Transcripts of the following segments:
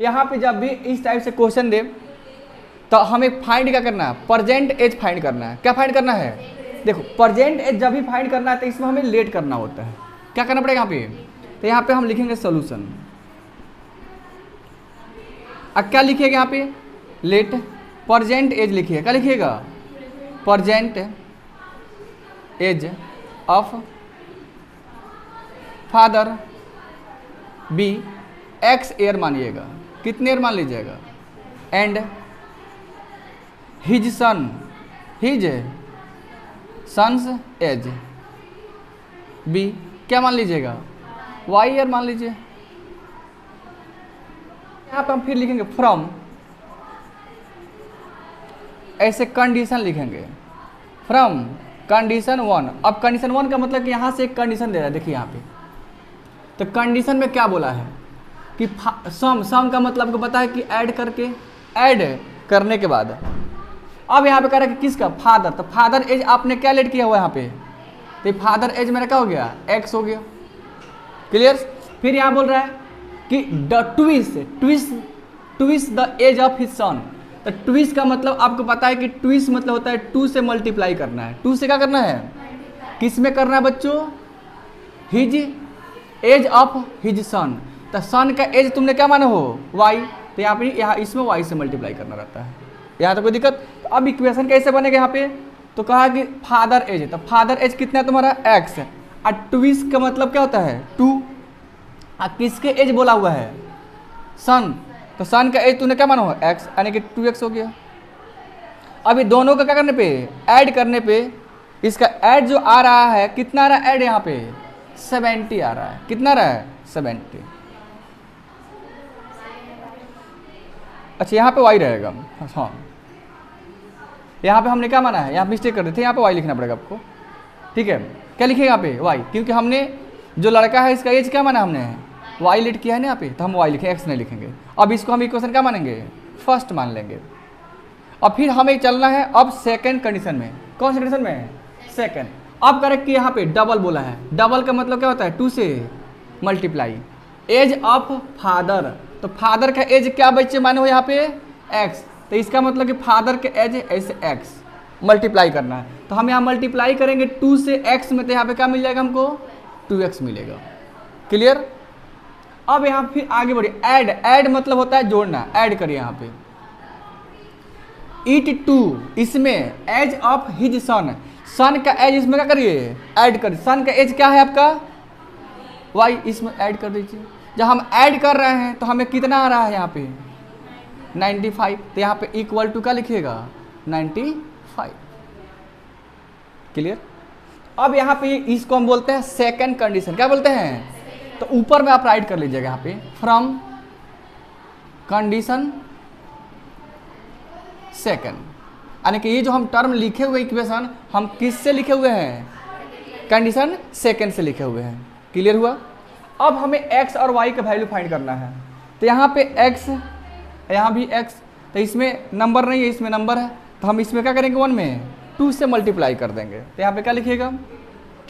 यहाँ पे जब भी इस टाइप से क्वेश्चन दे तो हमें फाइंड क्या करना है, प्रेजेंट एज फाइंड करना है। क्या फाइंड करना है, देखो प्रेजेंट एज जब भी फाइंड करना है तो इसमें हमें लेट करना होता है। क्या करना पड़ेगा यहाँ पे, तो यहाँ पे हम लिखेंगे सोल्यूशन। अब क्या लिखिएगा यहाँ पे, लेट प्रेजेंट एज लिखिएगा। क्या लिखिएगा, present age of father be x year मानिएगा, कितने ईयर मान लीजिएगा, and his son, his sons age be क्या मान लीजिएगा, वाई ईयर मान लीजिए। यहाँ पर हम फिर लिखेंगे फ्रॉम, ऐसे कंडीशन लिखेंगे फ्रॉम कंडीशन 1। अब कंडीशन 1 का मतलब कि यहाँ से एक कंडीशन दे रहा है, देखिए यहाँ पे। तो कंडीशन में क्या बोला है कि सम का मतलब आपको पता है कि ऐड करके, ऐड करने के बाद अब यहाँ पे कह रहा है कि किसका, फादर। तो फादर एज आपने क्या लेट किया हुआ यहाँ पे, तो फादर एज मेरा क्या हो गया, एक्स हो गया। क्लियर। फिर यहाँ बोल रहा है कि the twist the age of his son. तो ट्विस्ट का मतलब आपको पता है कि ट्विस्ट मतलब होता है 2 से मल्टीप्लाई करना है। 2 से क्या करना है, किस में करना है बच्चों, his age of his son. तो सन का एज तुमने क्या माना हो, वाई। तो यहाँ पे यहाँ इसमें वाई से मल्टीप्लाई करना रहता है। यहाँ तो कोई दिक्कत। अब इक्वेशन कैसे बनेगा यहाँ पे, तो कहा कि फादर एज, तो फादर एज कितना है तुम्हारा, एक्स। और ट्विस्ट का मतलब क्या होता है, 2। और किसके एज बोला हुआ है, सन। तो सन का एज तूने क्या माना हो, एक्स, यानी कि 2x हो गया। अभी दोनों का क्या करने पे, ऐड करने पे, इसका ऐड जो आ रहा है कितना आ रहा है, ऐड यहाँ पे 70 आ रहा है। कितना आ रहा है, 70। अच्छा यहाँ पे वाई रहेगा, हाँ यहाँ पे हमने क्या माना है, यहाँ मिस्टेक कर रहे थे, यहाँ पे वाई लिखना पड़ेगा आपको। ठीक है, क्या लिखेगा यहाँ पे, वाई, क्योंकि हमने जो लड़का है इसका एज क्या माना हमने, वाई लेट किया है ना यहाँ पे, तो हम वाई लिखें, एक्स नहीं लिखेंगे। अब इसको हम इक्वेशन क्या मानेंगे, फर्स्ट मान लेंगे। और फिर हमें चलना है अब सेकंड कंडीशन में। कौन सी कंडीशन में, सेकंड। अब करेक्ट कि यहाँ पे डबल बोला है। डबल का मतलब क्या होता है, 2 से मल्टीप्लाई। एज ऑफ फादर, तो फादर का एज क्या बच्चे माने हो यहाँ पे, एक्स। तो इसका मतलब कि फादर के एज ऐसे एक्स मल्टीप्लाई करना है। तो हम यहाँ मल्टीप्लाई करेंगे 2 से एक्स में, तो यहाँ पे क्या मिल जाएगा हमको, 2x मिलेगा। क्लियर। अब यहाँ फिर आगे बढ़िए, ऐड। ऐड मतलब होता है जोड़ना, ऐड करिए यहाँ पे। इट 2, इसमें एज ऑफ हिज सन, सन का एज इसमें क्या करिए, ऐड करिए। सन का एज क्या है आपका, वाई, इसमें ऐड कर दीजिए। जब हम ऐड कर रहे हैं तो हमें कितना आ रहा है यहाँ पे, 95। तो यहाँ पे इक्वल टू क्या लिखिएगा, 95। क्लियर। अब यहाँ पे इसको हम बोलते हैं सेकंड कंडीशन। क्या बोलते हैं, तो ऊपर में आप राइट कर लीजिएगा यहाँ पे, फ्रॉम कंडीशन सेकंड, यानी कि ये जो हम टर्म लिखे हुए इक्वेशन हम किससे लिखे हुए हैं, कंडीशन सेकंड से लिखे हुए हैं। क्लियर हुआ। अब हमें x और y का वैल्यू फाइंड करना है। तो यहाँ पे x, यहाँ भी x, तो इसमें नंबर नहीं है, इसमें नंबर है। तो हम इसमें क्या करेंगे, 1 में 2 से मल्टीप्लाई कर देंगे। तो यहाँ पे क्या लिखिएगा,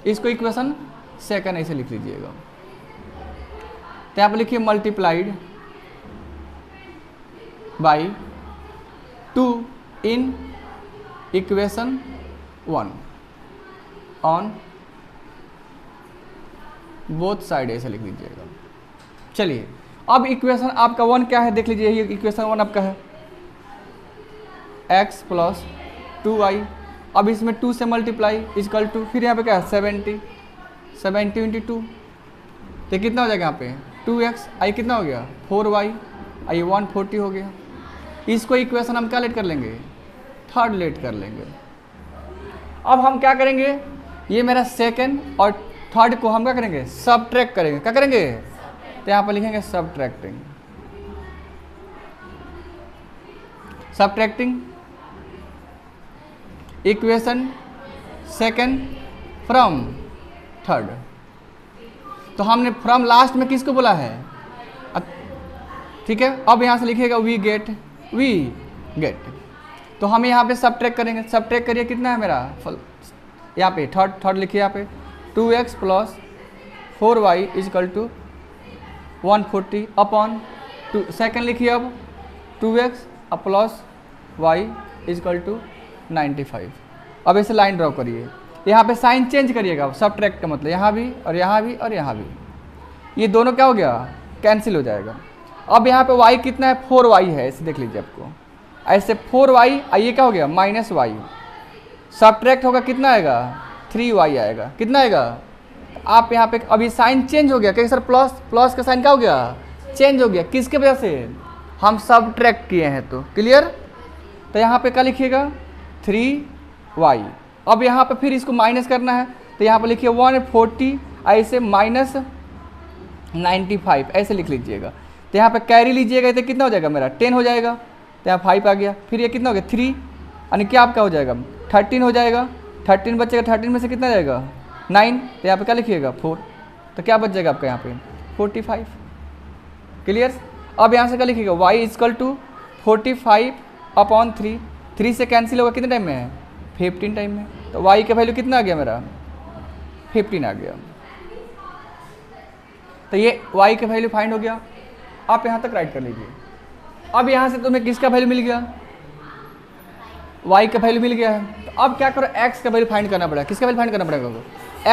इसको इक्वेशन सेकंड ऐसे लिख लीजिएगा। तो यहाँ पे लिखिए multiplied by 2 in equation 1 on both side, ऐसे लिख लीजिएगा। चलिए अब इक्वेशन आपका 1 क्या है देख लीजिए, ये इक्वेशन 1 आपका है x प्लस 2y। अब इसमें 2 से मल्टीप्लाई इजकल टू, फिर यहाँ पे क्या है 70 इंटू 2, तो कितना हो जाएगा यहाँ पे 2x, आई कितना हो गया 4y, आई 140 हो गया। इसको इक्वेशन हम क्या लेट कर लेंगे, थर्ड लेट कर लेंगे। अब हम क्या करेंगे, ये मेरा सेकंड और थर्ड को हम क्या करेंगे, सबट्रैक्ट करेंगे। क्या करेंगे, तो यहाँ पर लिखेंगे subtracting, subtracting equation second from third. तो हमने फ्रॉम लास्ट में किसको बोला है, ठीक है। अब यहाँ से लिखिएगा वी गेट, तो हम यहाँ पे सबट्रैक्ट करेंगे। सबट्रैक्ट करिए, कितना है मेरा यहाँ पे थर्ड लिखिए, यहाँ पे 2x plus 4y is equal to 140 upon second लिखिए अब 2x अब प्लस वाई इजकल टू 95। अब ऐसे लाइन ड्रॉ करिए, यहाँ पे साइन चेंज करिएगा, सब ट्रैक का मतलब यहाँ भी और यहाँ भी और यहाँ भी, ये दोनों क्या हो गया, कैंसिल हो जाएगा। अब यहाँ पे y कितना है, 4y है, ऐसे देख लीजिए आपको, ऐसे 4y, ये क्या हो गया माइनस वाई, सब्ट्रैक्ट होगा कितना आएगा 3y आएगा, कितना आएगा। आप यहाँ पे अभी साइन चेंज हो गया, क्योंकि सर प्लस का साइन क्या हो गया, चेंज हो गया, किसके वजह से, हम सब्ट्रैक्ट किए हैं। तो क्लियर, तो यहाँ पे क्या लिखिएगा 3y। अब यहाँ पे फिर इसको माइनस करना है, तो यहाँ पे लिखिए 140 ऐसे माइनस 95 ऐसे लिख लीजिएगा। तो यहाँ पे कैरी लीजिएगा तो कितना हो जाएगा मेरा 10 हो जाएगा, तो यहाँ 5 आ गया, फिर ये कितना हो गया 3, यानी क्या आपका हो जाएगा 13 हो जाएगा, 13 बचेगा, 13 में से कितना जाएगा 9, तो यहाँ पे क्या लिखिएगा 4, तो क्या बच जाएगा आपका यहाँ पे 45। क्लियर। अब यहाँ से क्या लिखिएगा y इजकल टू 45/3, 3 से कैंसिल होगा कितने टाइम में है 15 टाइम में, तो y का वैल्यू कितना आ गया मेरा 15 आ गया। तो ये y का वैल्यू फाइंड हो गया, आप यहाँ तक राइट कर लीजिए। अब यहाँ से तुम्हें किसका वैल्यू मिल गया, y का वैल्यू मिल गया है, तो अब क्या करो x का वैल्यू फाइंड करना पड़ेगा, किसका वैल्यू फाइंड करना पड़ेगा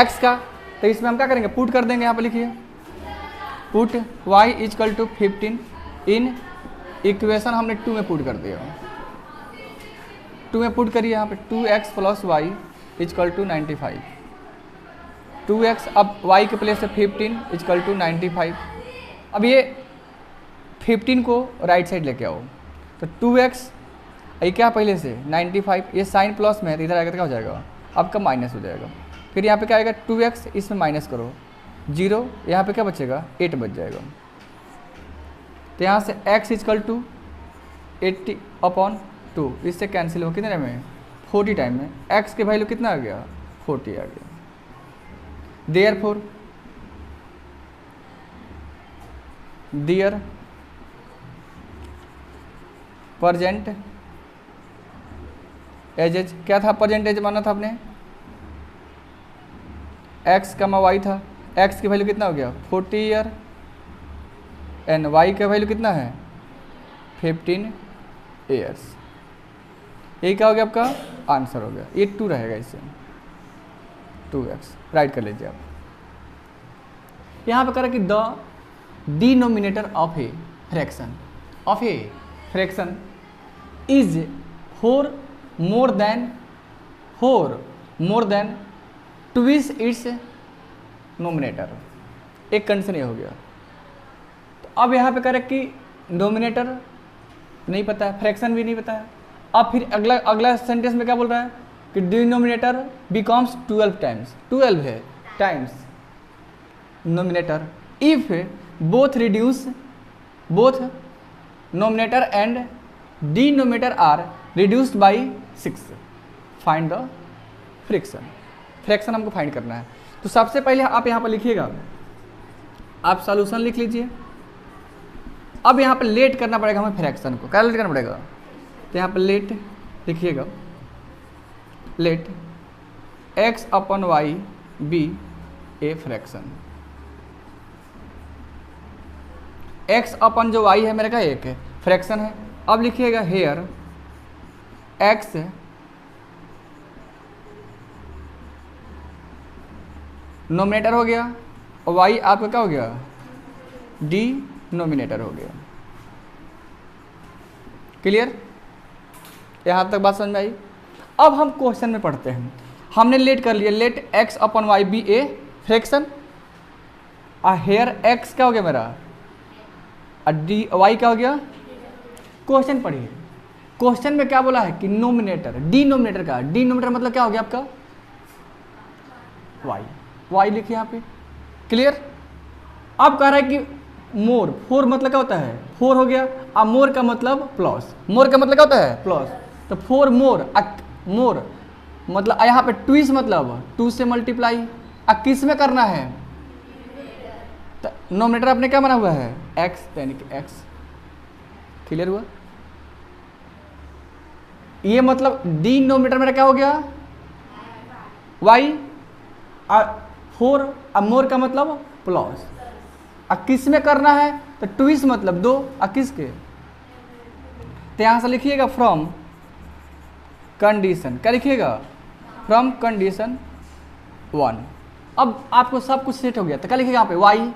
x का। तो इसमें हम क्या करेंगे पुट कर देंगे, यहाँ पे लिखिए put y is equal to 15 in equation हमने 2 में पुट कर दिया, 2 में पुट करिए, यहाँ पे 2x plus y is equal to 95, 2x अब y के प्लेस से 15 इजकल टू 95। अब ये 15 को राइट साइड लेके आओ, तो 2x ये क्या पहले से 95, ये साइन प्लस में है, इधर आएगा तो क्या हो जाएगा आपका माइनस हो जाएगा। फिर यहाँ पे क्या आएगा 2x, इसमें माइनस करो 0, यहाँ पे क्या बचेगा 8 बच जाएगा। तो यहाँ से x इजकल टू 80/2, इससे कैंसिल हो कितने टाइम में 40 टाइम में, x के वैल्यू कितना आ गया 40 आ गया। देयरफॉर देयर प्रेजेंट एजेज, क्या था प्रेजेंट एज माना था आपने x का y था, x की वैल्यू कितना हो गया 40 ईयर एंड y का वैल्यू कितना है 15 ईयर्स। यही क्या हो गया आपका आंसर हो गया, ये 2 रहेगा इससे 2x राइट कर लीजिए आप। यहाँ पे करें कि the denominator of a fraction is 4 more than twice it's nominator, एक कंडीशन ये हो गया। तो अब यहाँ पे करें कि नोमिनेटर नहीं पता है, फ्रैक्शन भी नहीं पता है। अब फिर अगला सेंटेंस में क्या बोल रहा है कि डिनोमिनेटर बिकम्स 12 टाइम्स, 12 है times numerator if both numerator and denominator are reduced by 6, find the fraction हमको फाइंड करना है। तो सबसे पहले आप यहाँ पर लिखिएगा, आप सॉल्यूशन लिख लीजिए। अब यहाँ पर लेट करना पड़ेगा हमें फ्रैक्शन को, क्या लेट करना पड़ेगा, तो यहाँ पर लेट लिखिएगा, let x/y be a fraction, x अपन जो y है मेरे का एक फ्रैक्शन है। अब लिखिएगा हेयर x नोमिनेटर हो गया और y आपका क्या हो गया डिनोमिनेटर हो गया। क्लियर, यहाँ तक बात समझ में आई। अब हम क्वेश्चन में पढ़ते हैं, हमने लेट कर लिया, let x/y be a fraction, here x क्या हो गया मेरा डी, y क्या हो गया। क्वेश्चन पढ़िए, क्वेश्चन में क्या बोला है कि नोमिनेटर डिनोमिनेटर का, डिनोमिनेटर मतलब क्या हो गया आपका y लिखिए यहाँ पे। क्लियर। अब कह रहा है कि मोर, 4 मतलब क्या होता है 4 हो गया, अब मोर का मतलब प्लस, मोर का मतलब क्या होता है प्लस, तो 4 मोर मतलब यहाँ पे ट्विस मतलब 2 से मल्टीप्लाई, अब किस में करना है, तो नोमिनेटर आपने क्या बना हुआ है x, यानी कि x। क्लियर हुआ, ये मतलब डिनोमिनेटर मेरा क्या हो गया y, 4 अब मोर का मतलब प्लस, किस में करना है, तो ट्विस मतलब 2, किस के, तो यहाँ से लिखिएगा फ्रॉम कंडीशन, क्या लिखिएगा, फ्रॉम कंडीशन 1। अब आपको सब कुछ सेट हो गया, तो क्या लिखिएगा यहाँ पे y,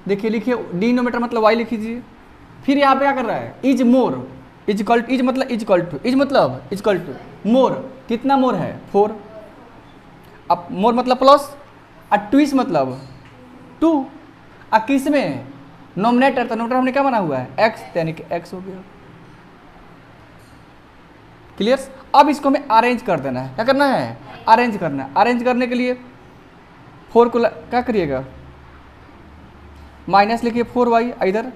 देखिए लिखिए डिनोमिनेटर मतलब y लिख लीजिए। फिर यहाँ पे क्या कर रहा है, इज मोर, इज मतलब इज इक्वल टू मोर, कितना मोर है 4, अब मोर मतलब प्लस, ट्विस मतलब 2, किस में नोमिनेटर, तो नोमिनेटर हमने क्या बना हुआ है x, यानी कि x हो गया। क्लियर। अब इसको हमें अरेंज कर देना है, क्या करना है, अरेंज करना है। अरेंज करने के लिए 4 को क्या करिएगा, माइनस लिखिए 4y, इधर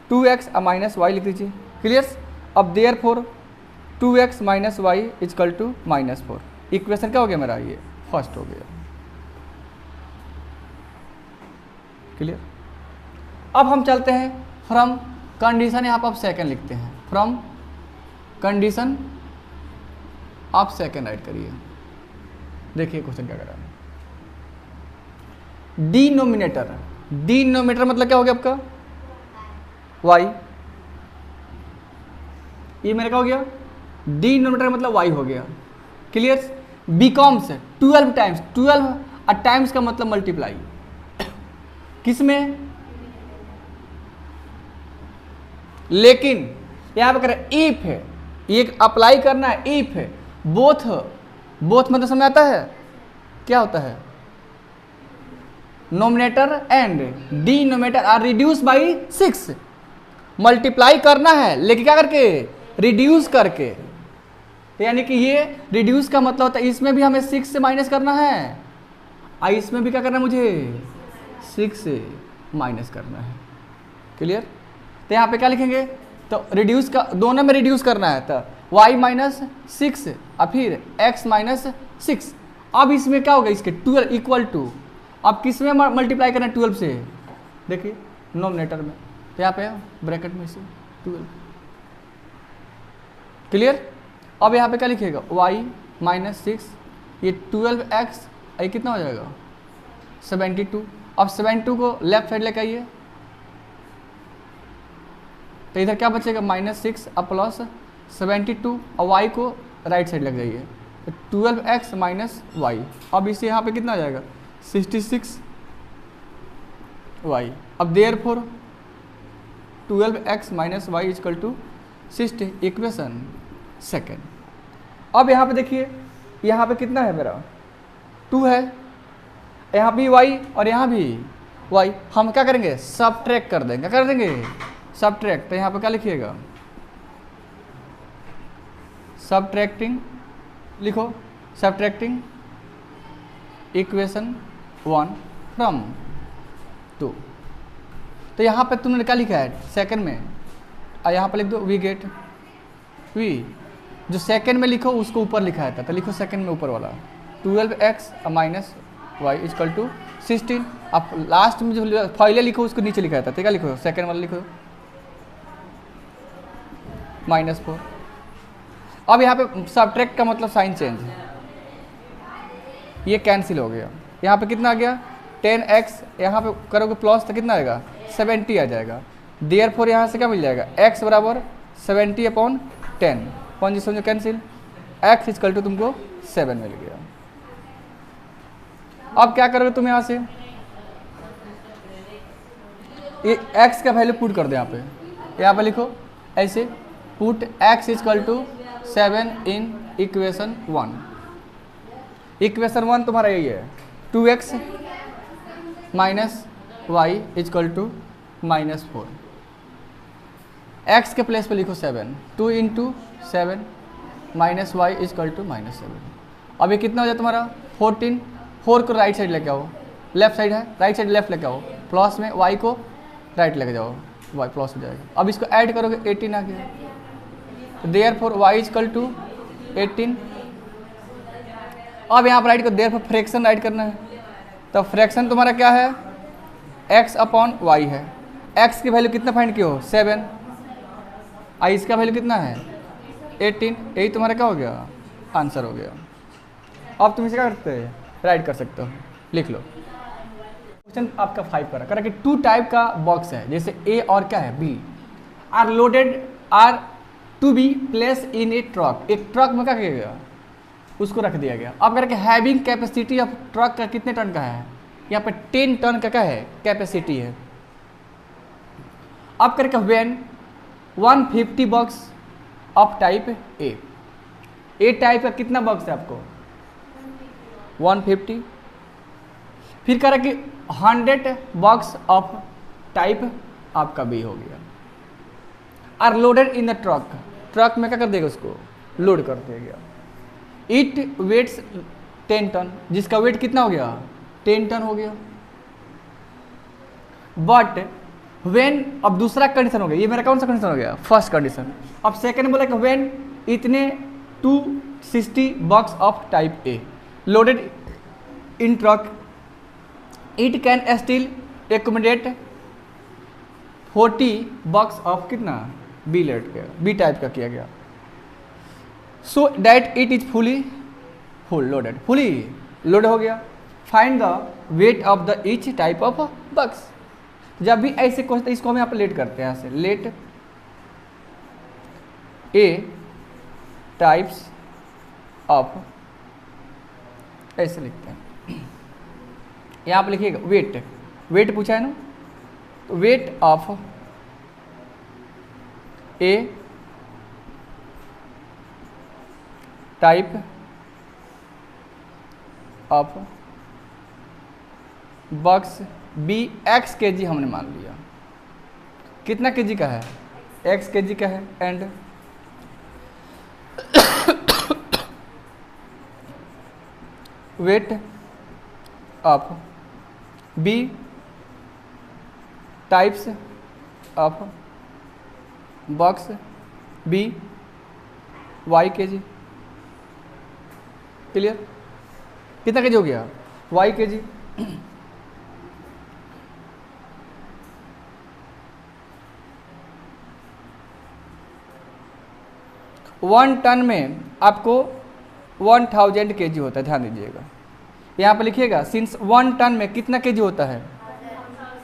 2x माइनस y लिख दीजिए। क्लियर। अब therefore 2x minus y equal to -4, equation क्या हो गया मेरा, ये फर्स्ट हो गया। क्लियर। अब हम चलते हैं फ्रॉम कंडीशन, यहाँ पर आप सेकेंड लिखते हैं, फ्रॉम कंडीशन आप सेकेंड राइट करिए। देखिए क्वेश्चन क्या कर रहा है, डिनोमिनेटर मतलब क्या हो गया आपका y, ये मेरा क्या हो गया, डिनोमिनेटर मतलब y हो गया। क्लियर। बिकॉम्स 12 टाइम्स, 12 टाइम्स का मतलब मल्टीप्लाई, किस में, लेकिन यहां पर करें इफ है, ये अप्लाई करना है, इफ है बोथ मतलब समझ आता है क्या होता है, numerator and denominator are reduce by 6, multiply करना है लेकिन क्या करके, रिड्यूस करके, तो यानी कि ये रिड्यूस का मतलब होता है इसमें भी हमें 6 से माइनस करना है, और इसमें भी क्या करना है मुझे 6 से माइनस करना है। क्लियर। तो यहाँ पे क्या लिखेंगे, तो रिड्यूस का दोनों में रिड्यूस करना है, तो y माइनस 6 और फिर x माइनस 6। अब इसमें क्या होगा, इसके 12 इक्वल टू, अब किस में मल्टीप्लाई करना है 12 से, देखिए नोमिनेटर में, तो यहाँ पे ब्रैकेट में से 12। क्लियर। अब यहाँ पे क्या लिखिएगा, y माइनस 6, ये 12x, ये कितना हो जाएगा 72। अब 72 को लेफ्ट साइड लेके आइए, तो इधर क्या बचेगा -6 और प्लस 72, और y को राइट साइड लग जाइए, तो 12x माइनस वाई। अब इसे यहाँ पे कितना आ जाएगा 66y। अब therefore 12x minus y equal to 60, equation second. अब यहाँ पे देखिए, यहाँ पे कितना है मेरा 2 है, यहाँ भी y और यहाँ भी y, हम क्या करेंगे सबट्रैक्ट कर देंगे, क्या कर देंगे सबट्रैक्ट। तो यहाँ पे क्या लिखिएगा, सबट्रैक्टिंग लिखो, सबट्रैक्टिंग इक्वेशन 1 फ्रॉम 2। तो यहाँ पे तुमने क्या लिखा है सेकंड में, और यहाँ पे लिख दो वी गेट, वी जो सेकंड में लिखो उसको ऊपर लिखा है था, तो लिखो सेकंड में ऊपर वाला 12x minus y equal to 16। अब लास्ट में जो पहले लिखो उसको नीचे लिखा था, तो क्या लिखो सेकंड वाला लिखो -4। अब यहाँ पे सबट्रैक्ट का मतलब साइन चेंज, ये कैंसिल हो गया। यहाँ पे कितना आ गया 10x, यहाँ पे करोगे प्लस तो कितना आएगा 70 आ जाएगा। देयरफॉर यहाँ से क्या मिल जाएगा x बराबर 70/10, कौन जी समझो कैंसिल, x इक्वल टू तुमको 7 मिल गया। अब क्या करोगे तुम यहाँ से, ये x का वैल्यू पुट कर दो यहाँ पे लिखो ऐसे, put x equal to 7 in equation 1। Equation 1 तुम्हारा यही है 2x minus y equal to -4। x के प्लेस पे लिखो 7, 2 into 7 minus y equal to -7। अब ये कितना हो जाए तुम्हारा 14। 4 को राइट साइड लेके आओ, लेफ्ट साइड है राइट साइड लेफ्ट लेके आओ, प्लस में y को राइट लेके जाओ, y प्लस हो जाएगा। अब इसको ऐड करोगे 18 आ गया, तो देयरफॉर y इक्वल टू 18। अब यहाँ पर राइट को देयरफॉर फ्रैक्शन राइट करना है, तो फ्रैक्शन तुम्हारा क्या है x/y है। x की वैल्यू कितना फाइंड किए हो 7, और इसका वैल्यू कितना है 18, यही तुम्हारा क्या हो गया आंसर हो गया। अब तुम इसे क्या करते हैं राइट कर सकते हो, लिख लो। क्वेश्चन आपका 5 का करा कि 2 टाइप का बॉक्स है, जैसे ए और क्या है B, are loaded are to be place in a truck, एक ट्रक में क्या किया गया, उसको रख दिया गया। अब करके हैविंग कैपेसिटी ऑफ ट्रक का कितने टन का है, यहाँ पे 10 टन का क्या है कैपेसिटी है। अब करके when 150 box of type A type का कितना बॉक्स है आपको 150, फिर कह रहा कि 100 बॉक्स ऑफ टाइप आपका बी हो गया, are loaded in the truck, truck में क्या कर देगा उसको लोड कर देगा। इट वेट्स 10 टन, जिसका वेट कितना हो गया 10 टन हो गया। बट व्हेन, अब दूसरा कंडीशन हो गया, ये मेरा कौन सा कंडीशन हो गया फर्स्ट कंडीशन। अब सेकंड बोला कि व्हेन इतने 260 box of type A loaded in truck, it can still accommodate 40 box of कितना बी लेट का बी टाइप का किया गया, so that it is full loaded, fully load हो गया। Find the weight of the each type of box. जब भी ऐसे क्वेश्चन इसको हम यहाँ पर लेट करते हैं, ऐसे लेट ए टाइप्स ऑफ, ऐसे लिखते हैं। यहाँ पर लिखिएगा वेट, वेट पूछा है ना, तो weight of A type of box be x kg हमने मान लिया, कितना के जी का है एक्स के जी का है, and weight of B types of box be y kg. Clear, कितना के जी हो गया वाई के जी। 1 टन में आपको 1000 kg होता है, ध्यान दीजिएगा। यहाँ पर लिखिएगा सिंस 1 टन में कितना kg होता है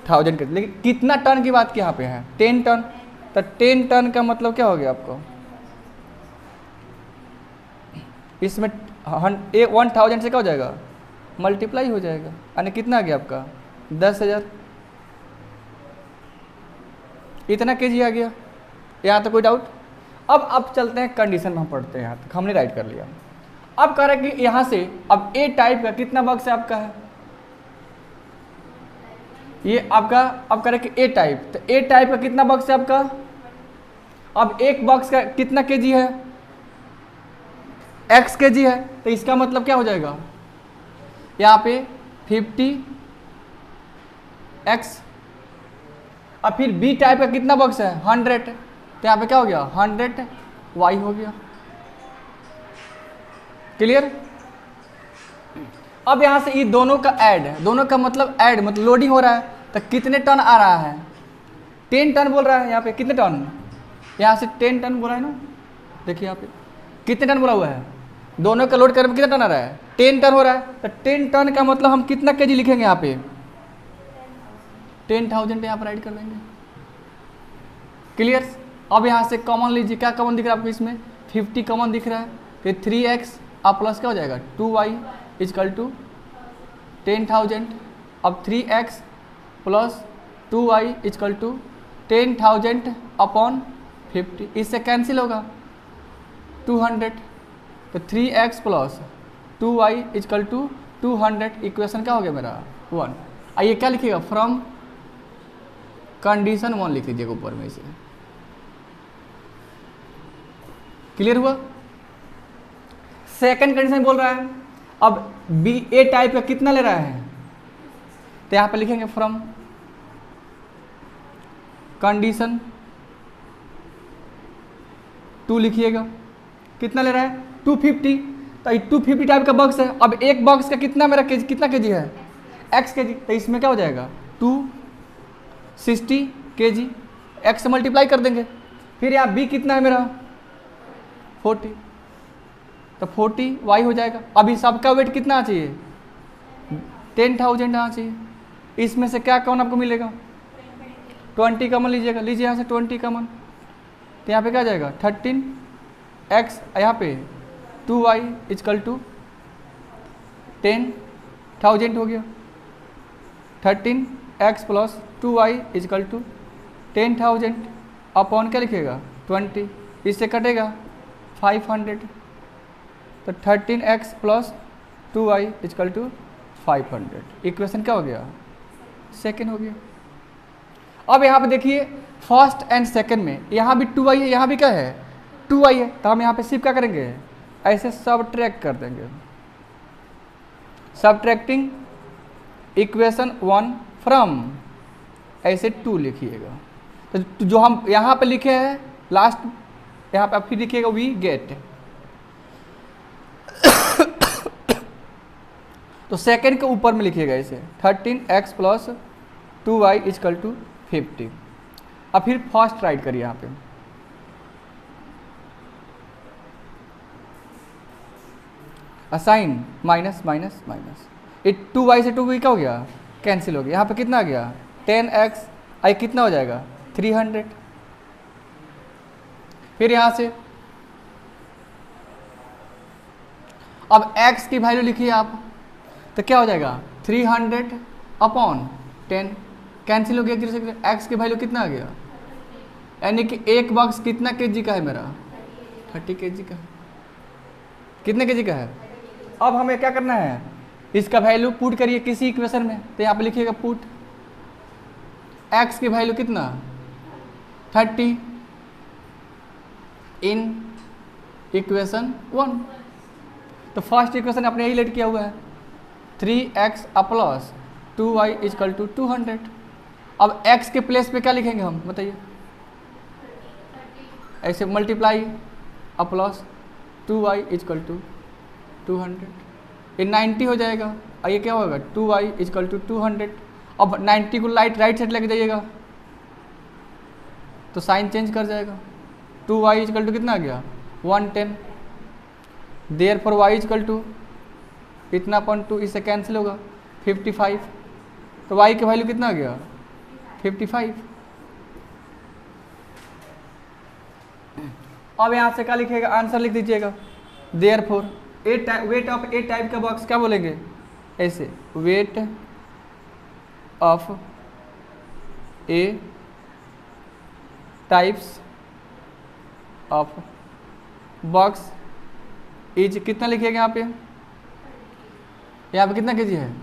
1000 kg, लेकिन कितना टन की बात की यहाँ पे है 10 टन, तो 10 टन का मतलब क्या हो गया आपको, इसमें 1000 से क्या हो जाएगा मल्टीप्लाई हो जाएगा, यानी कितना आ गया आपका 10,000, इतना केजी आ गया। यहाँ तो कोई डाउट। अब चलते हैं कंडीशन में, हम पढ़ते हैं, यहाँ तक हमने राइट कर लिया। अब कह रहे कि यहाँ से अब ए टाइप का कितना बॉक्स है आपका है, ये आपका, अब कह रहे कि ए टाइप, तो ए टाइप का कितना बॉक्स है आपका, अब एक बॉक्स का कितना केजी है एक्स केजी है, तो इसका मतलब क्या हो जाएगा यहाँ पे 50 एक्स। अब फिर बी टाइप का कितना बॉक्स है 100, तो यहाँ पे क्या हो गया 100 वाई हो गया। क्लियर। अब यहाँ से ये दोनों का ऐड है, दोनों का मतलब ऐड मतलब लोडिंग हो रहा है, तो कितने टन आ रहा है 10 टन बोल रहा है। यहाँ पे कितने टन, यहाँ से 10 टन बोला है ना, देखिए यहाँ पे कितने टन बोला हुआ है, दोनों का लोड करने में कितना टन आ रहा है 10 टन हो रहा है। तो 10 टन का मतलब हम कितना केजी लिखेंगे यहाँ पे 10,000 यहाँ पर ऐड कर देंगे। क्लियर। अब यहाँ से कॉमन लीजिए, क्या कॉमन दिख रहा है आपको इसमें 50 कॉमन दिख रहा है, फिर 3x अब प्लस क्या हो जाएगा 2y इजकल टू 10,000। अब 3x plus 2y is equal to 10,000 upon 50, इससे कैंसिल होगा 200, तो 3x plus 2y is equal to 200, equation क्या हो गया मेरा 1। आइए क्या लिखिएगा फ्रॉम कंडीशन 1 लिख लीजिएगा ऊपर में इसे। क्लियर हुआ। सेकंड कंडीशन बोल रहा है अब बी ए टाइप का कितना ले रहा है, तो यहां पे लिखेंगे फ्रॉम कंडीशन 2 लिखिएगा, कितना ले रहा है 250, तो 250 टाइप का बॉक्स है। अब एक बॉक्स का कितना मेरा केजी, कितना केजी है एक्स केजी, तो इसमें क्या हो जाएगा 260 केजी, एक्स से मल्टीप्लाई कर देंगे। फिर यहाँ बी कितना है मेरा 40, तो 40 वाई हो जाएगा। अभी सबका वेट कितना चाहिए 10,000 आना चाहिए, इसमें से क्या कॉमन आपको मिलेगा? 20 कॉमन लीजिएगा, लीजिए यहाँ से 20 कॉमन, तो यहाँ पे क्या आ जाएगा 13x, यहाँ पे 2y इजकल टू 10,000 हो गया। 13x plus 2y is equal to 10,000 upon क्या लिखेगा 20, इससे कटेगा 500, तो 13x plus 2y is equal to 500। Equation क्या हो गया? सेकेंड हो गया। अब यहाँ पे देखिए फर्स्ट एंड सेकेंड में यहाँ भी 2y है, यहाँ भी क्या है 2y है, तो हम यहाँ पे सिर्फ क्या करेंगे ऐसे सबट्रैक्ट कर देंगे। सबट्रैक्टिंग इक्वेशन 1 फ्रॉम, ऐसे 2 लिखिएगा। तो जो हम यहाँ पे लिखे हैं लास्ट, यहाँ पे आप फिर लिखिएगा वी गेट। तो सेकेंड के ऊपर में लिखिएगा ऐसे 13x plus 2y is equal to 50। अब फिर फर्स्ट राइट करिए यहाँ पे, असाइन माइनस माइनस माइनस, ये 2y से 2y क्या हो गया कैंसिल हो गया। यहाँ पे कितना आ गया 10x, आई कितना हो जाएगा 300। फिर यहाँ से अब x की वैल्यू लिखिए आप, तो क्या हो जाएगा 300 अपॉन 10, कैंसिल हो गया। x की वैल्यू कितना आ गया, यानी कि एक बॉक्स कितना केजी का है मेरा 30 केजी का। कितने केजी का है? अब हमें क्या करना है, इसका वैल्यू पुट करिए किसी इक्वेशन में, तो यहाँ पे लिखिएगा पुट x की वैल्यू कितना 30 इन इक्वेशन 1। तो फर्स्ट इक्वेशन आपने यही लेट किया हुआ है 3x plus 2y is equal to 200। अब x के प्लेस पे क्या लिखेंगे हम बताइए, ऐसे multiply plus 2y is equal to 200, ये 90 हो जाएगा। और ये क्या होगा 2y इजकल टू 200। अब 90 को राइट साइड लेके जाइएगा तो साइन चेंज कर जाएगा। 2y इजकल टू कितना आ गया 110, therefore y is equal to इतना अपॉन 2, इससे कैंसिल होगा 55, तो y की वैल्यू कितना आ गया 55। अब यहाँ से क्या लिखिएगा, आंसर लिख दीजिएगा। Therefore weight of A type का बॉक्स क्या बोलेंगे ऐसे, weight of A types of box is कितना लिखिएगा यहाँ पे, यहाँ पे कितना केजी है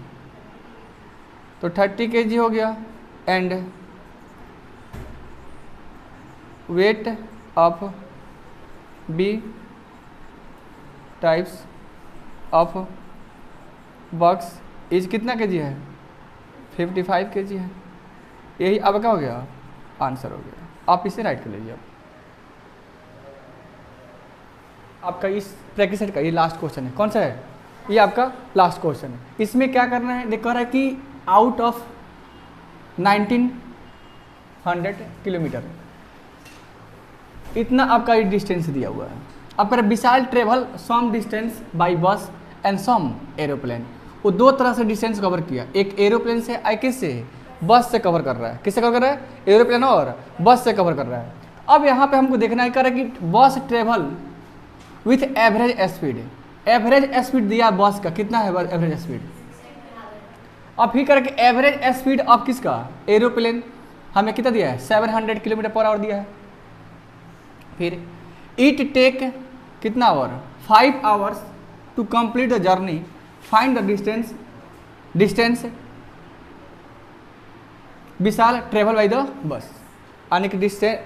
तो 30 केजी हो गया। And weight of B types of box is कितना केजी है 55 केजी है। यही अब क्या हो गया आंसर हो गया। आप इसे राइट कर लीजिए। आपका इस प्रैक्टिस सेट का ये लास्ट क्वेश्चन है। कौन सा है ये आपका लास्ट क्वेश्चन है। इसमें क्या करना है, देखो रहा है कि आउट ऑफ 1900 किलोमीटर इतना आपका ये डिस्टेंस दिया हुआ है। अब पर विशाल ट्रेवल सम डिस्टेंस बाय बस एंड सम एरोप्लेन, वो दो तरह से डिस्टेंस कवर किया, एक एरोप्लेन से आई किससे बस से कवर कर रहा है। किससे कवर कर रहा है, एरोप्लेन और बस से कवर कर रहा है। अब यहाँ पे हमको देखना है कर कि बस travel with average speed, average speed दिया बस का कितना है एवरेज स्पीड। अब फिर करके एवरेज स्पीड ऑफ किसका एरोप्लेन हमें कितना दिया है 700 किलोमीटर पर आवर दिया है। फिर इट टेक कितना hour 5 hours to complete the journey, find the distance Vishal travel by the bus, यानी कि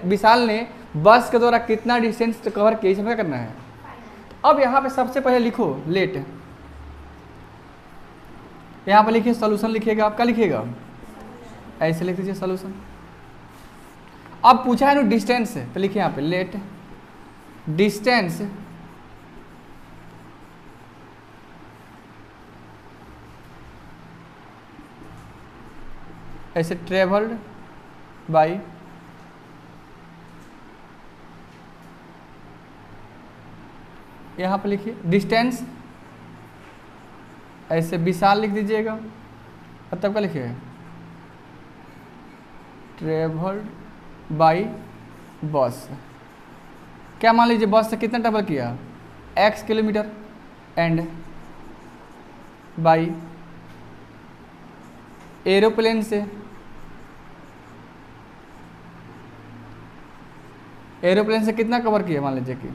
विशाल ने बस के द्वारा कितना डिस्टेंस कवर किया इसे क्या करना है। अब यहाँ पे सबसे पहले लिखो लेट, यहाँ पे लिखिए सॉल्यूशन लिखिएगा। आप क्या लिखिएगा ऐसे लिख दीजिए सॉल्यूशन। अब पूछा है ना डिस्टेंस से, तो लिखिए यहाँ पे लेट डिस्टेंस ऐसे ट्रेवल्ड बाई यहाँ पे लिखिए डिस्टेंस ऐसे विशाल लिख दीजिएगा। तब क्या लिखिए ट्रेवल्ड बाई बस, क्या मान लीजिए बस से कितना ट्रेवल किया x kilometre, and by aeroplane से, एरोप्लेन से कितना कवर किया, मान लीजिए कि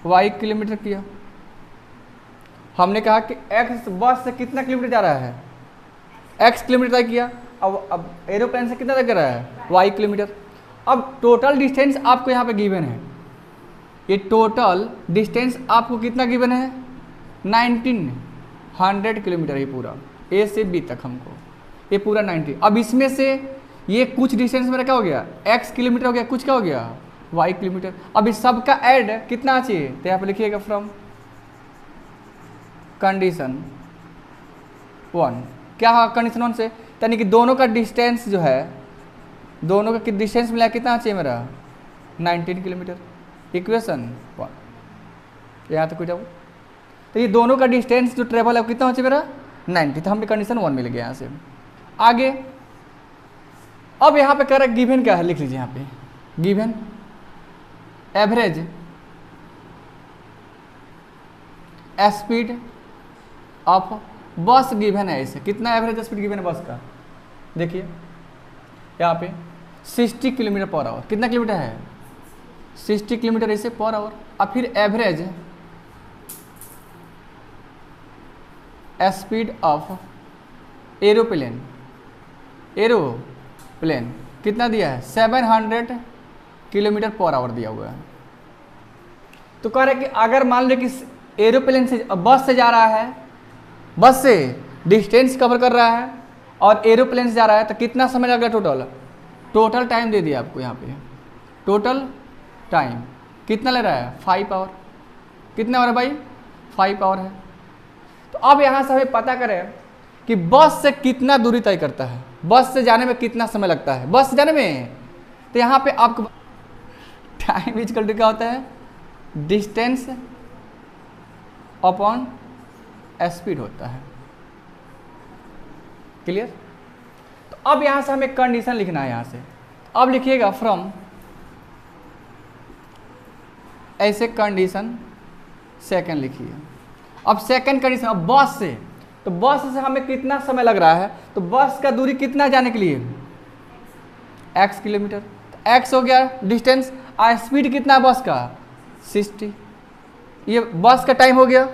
y किलोमीटर किया। हमने कहा कि x बस से कितना किलोमीटर जा रहा है, x किलोमीटर तय किया। अब एरोप्लेन से कितना तय कर रहा है, y किलोमीटर। अब टोटल डिस्टेंस आपको यहाँ पे गिवन है, ये टोटल डिस्टेंस आपको कितना गिवन है 1900 किलोमीटर, ये पूरा A से B तक हमको, ये पूरा 90। अब इसमें से ये कुछ डिस्टेंस मेरा क्या हो गया x किलोमीटर हो गया, कुछ क्या हो गया y किलोमीटर। अब इस सब का ऐड कितना चाहिए, तो यहाँ पे लिखिएगा फ्रॉम कंडीशन 1, क्या है कंडीशन 1 से, यानी कि दोनों का डिस्टेंस जो है, दोनों का डिस्टेंस मिला कितना चाहिए मेरा 19 किलोमीटर। इक्वेशन 1 यहाँ तक कोई जाओ, तो ये दोनों का डिस्टेंस जो ट्रेवल है कितना हो चाहिए मेरा 90, तो हमें कंडीशन 1 मिल गया यहाँ से। आगे अब यहाँ पे कह रहा है गिवन क्या है, लिख लीजिए यहाँ पे गिवन एवरेज स्पीड ऑफ बस गिवन है, इसे कितना एवरेज स्पीड गिवन है बस का, देखिए यहाँ पे 60 किलोमीटर पर आवर, कितना किलोमीटर है 60 किलोमीटर इसे पर आवर। अब फिर average speed of aeroplane, aeroplane कितना दिया है 700 किलोमीटर पर आवर दिया हुआ है। तो कह रहे कि अगर मान लो कि एरोप्लेन से बस से जा रहा है, बस से डिस्टेंस कवर कर रहा है और एरोप्लेन से जा रहा है, तो कितना समय लगेगा टोटल, टोटल टाइम दे दिया आपको यहाँ पे, टोटल टाइम कितना ले रहा है 5 आवर, कितना हो रहा है भाई 5 आवर है। तो अब यहाँ से हमें पता करें कि बस से कितना दूरी तय करता है, बस से जाने में कितना समय लगता है, बस से जाने में। तो यहाँ पे आपको टाइम इक्वल टू क्या होता है डिस्टेंस अपॉन स्पीड होता है, क्लियर। तो अब यहाँ से हमें कंडीशन लिखना है, यहाँ से अब लिखिएगा फ्रॉम, ऐसे कंडीशन सेकंड लिखिए। अब सेकंड कंडीशन, अब बस से, तो बस से हमें कितना समय लग रहा है, तो बस का दूरी कितना जाने के लिए x किलोमीटर, तो x हो गया डिस्टेंस, और स्पीड कितना है बस का 60, ये बस का टाइम हो गया।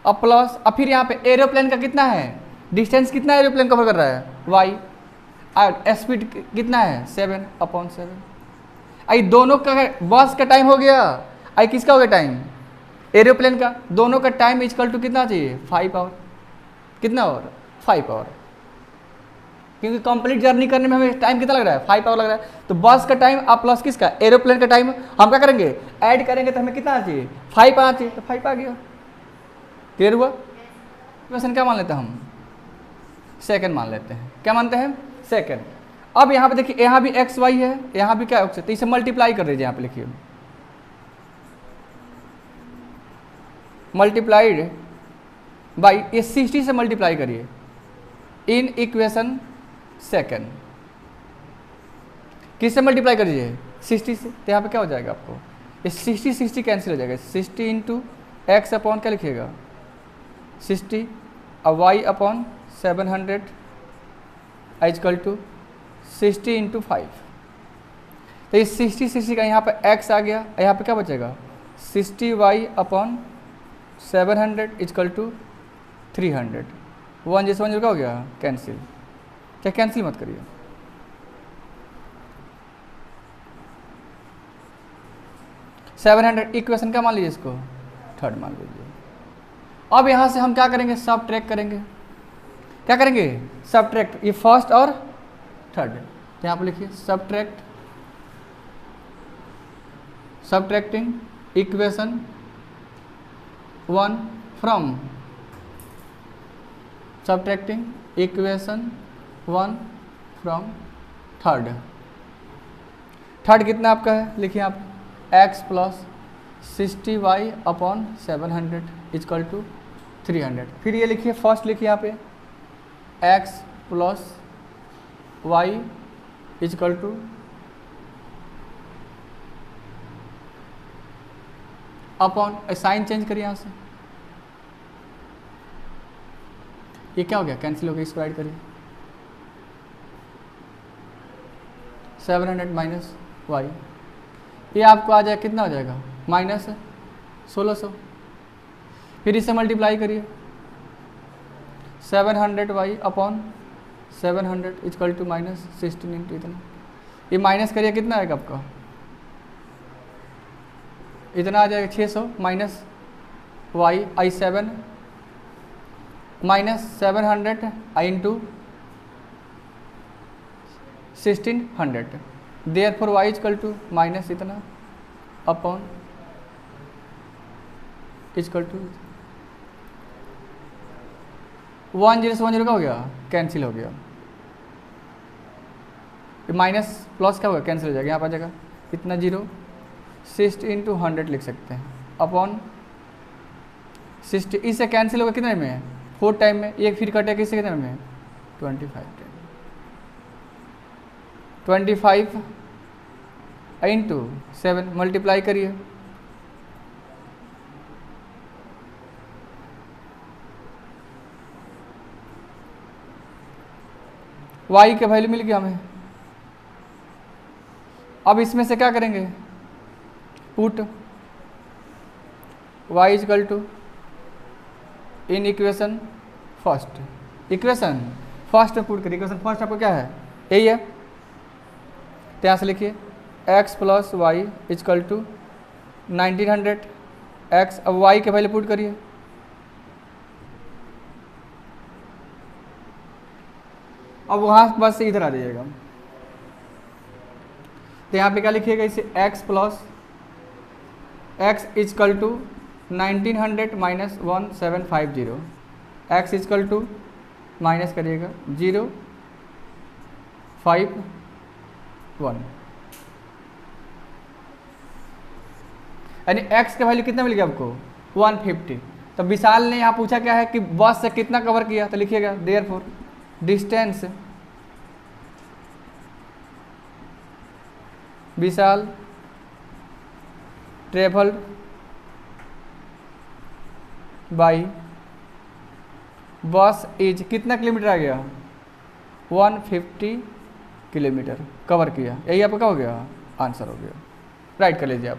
अब प्लस, अब फिर यहाँ पे एरोप्लेन का कितना है डिस्टेंस, कितना एरोप्लेन कवर कर रहा है y, और स्पीड कितना है 7/7। आई दोनों का बस का टाइम हो गया, आई किसका हो गया टाइम एरोप्लेन का, दोनों का टाइम इक्वल टू कितना चाहिए 5 आवर, कितना आवर 5 आवर, क्योंकि कंप्लीट जर्नी करने में हमें टाइम कितना लग रहा है 5 आवर लग रहा है। तो बस का टाइम आप प्लस किसका एरोप्लेन का टाइम हम क्या करेंगे ऐड करेंगे, तो हमें कितना आना चाहिए 5 आना चाहिए, तो 5 आ गया। क्लियर हुआ। क्वेश्चन क्या मान लेते हैं हम सेकंड मान लेते हैं, क्या मानते हैं सेकंड। अब यहाँ पे देखिए, यहाँ भी एक्स वाई है, यहाँ भी क्या है, तो इसे मल्टीप्लाई कर दीजिए। यहाँ पे लिखिए मल्टीप्लाइड बाई, ये 60 से मल्टीप्लाई करिए इन इक्वेशन सेकंड, किससे मल्टीप्लाई करिए 60 से, तो यहाँ पे क्या हो जाएगा आपको ये 60 कैंसिल हो जाएगा, 60 इंटू एक्स अपॉन क्या लिखिएगा 60 और y upon 700 equal to 60 into 5। तो ये 60 का यहाँ पे x आ गया, यहाँ पे क्या बचेगा 60y अपॉन 700 इक्वल टू 300, 1 जैसे 1 क्या हो गया कैंसिल, क्या कैंसिल मत करिए। सेवन 700 इक्वेशन का मान लीजिए, इसको थर्ड मान लीजिए। अब यहाँ से हम क्या करेंगे सब ट्रैक करेंगे, क्या करेंगे सब ट्रैक्ट, ये फर्स्ट और थर्ड, यहाँ पर लिखिए सब ट्रैक्ट, सब ट्रैक्टिंग equation 1 from subtracting equation 1 from third. Third कितना आपका है, लिखिए आप x plus 60y upon 700 equal to 300। फिर ये लिखिए फर्स्ट लिखिए यहाँ पे x plus y is equal to upon, sign change करिए यहाँ से, ये क्या हो गया, कैंसिल हो गया, इसको ऐड करिए 700 माइनस वाई, ये आपको आ जाएगा कितना हो जाएगा माइनस 1600, फिर इसे मल्टीप्लाई करिए 700 y upon 700 is equal to minus 16 into इतना, ये माइनस करिए कितना आएगा आपका, इतना आ जाएगा 600 minus y I 7 minus 700 I into 1600, therefore y is equal to minus इतना अपॉन इजकल टू 10 से 10 का हो गया, कैंसिल हो गया, माइनस प्लस क्या होगा, कैंसिल हो जाएगा, यहाँ पर आ जाएगा इतना 0, 60 इंटू 100 लिख सकते हैं अपॉन 60, इससे कैंसिल होगा कितने में, 4 टाइम में, एक फिर कटेगा किससे कितने में 25 इंटू 7 मल्टीप्लाई करिए, वाई के वैल्यू मिल गया हमें, अब इसमें से क्या करेंगे, put y is equal to in equation first, equation first में पुट करिए, इक्वेशन फर्स्ट आपको क्या है, यही है, तो यहाँ से लिखिए x plus y is equal to 1900 x, अब y के वैल्यू पुट करिए, अब वहाँ बस से इधर आ जाइएगा, तो यहाँ पे क्या लिखिएगा, इसे x plus x is equal to 1900 minus 1750, x is equal to minus करिएगा 051, यानी x का वैल्यू कितना मिल गया आपको 150। तो विशाल ने यहाँ पूछा क्या है कि बस से कितना कवर किया, तो लिखिएगा therefore distance Vishal travelled by bus is कितना किलोमीटर आ गया 150 किलोमीटर कवर किया, यही आपका क्या हो गया आंसर हो गया, राइट कर लीजिए आप।